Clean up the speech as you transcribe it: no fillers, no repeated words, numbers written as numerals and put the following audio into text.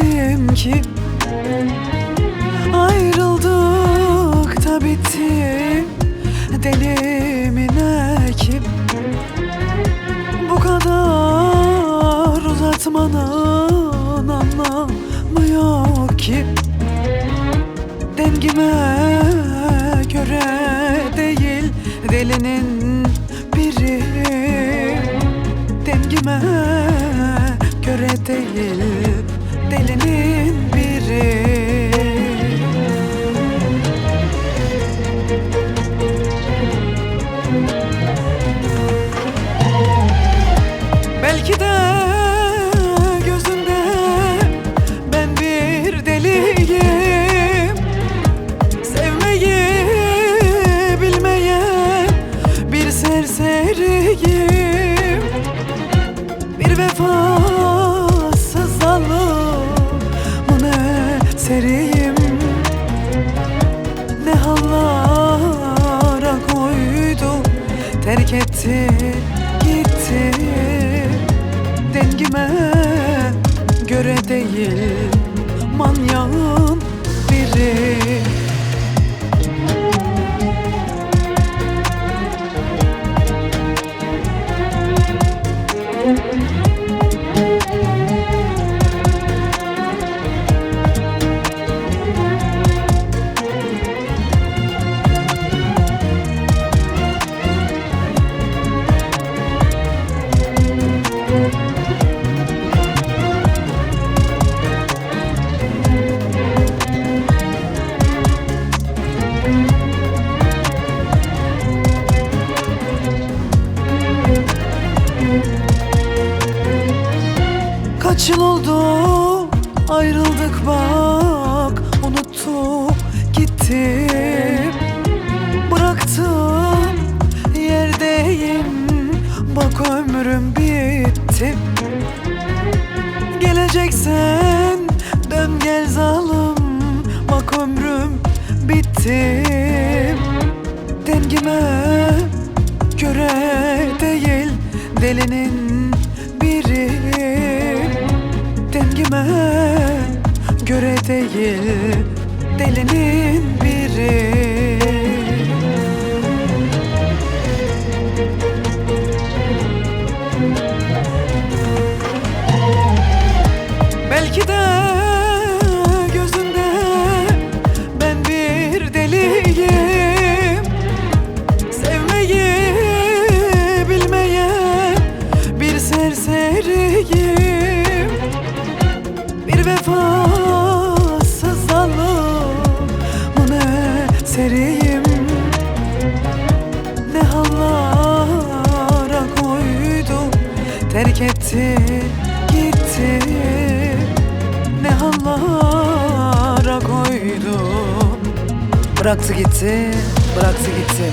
bildim ki ayrıldık da bitti. Deli mi ne ki bu kadar uzatmanın anlamı yok ki. Dengime göre değil delinin biri, dengime göre değil delinin biri. Belki de gözünde ben bir deliyim, sevmeyi bilmeyen bir serseriyim, bir vefasız zalimin eseriyim. Ne hallara koydu, terk etti gitti. Dengime göre değil manyağın biri. Kaç yıl oldu ayrıldık bak, unuttu gitti. Bıraktım yerdeyim, bak ömrüm bitti. Geleceksen dön gel zalim, bak ömrüm bitti. Dengime göre değil delinin biri, dengime göre değil delinin biri. Belki de gözünde ben bir deliyim, sevmeyi bilmeyen bir serseriyim, bir vefasız zalimin eseriyim. Ne hallara koydu, terk etti gitti. Ne hallara koydu, bıraktı gitti, bıraktı gitti.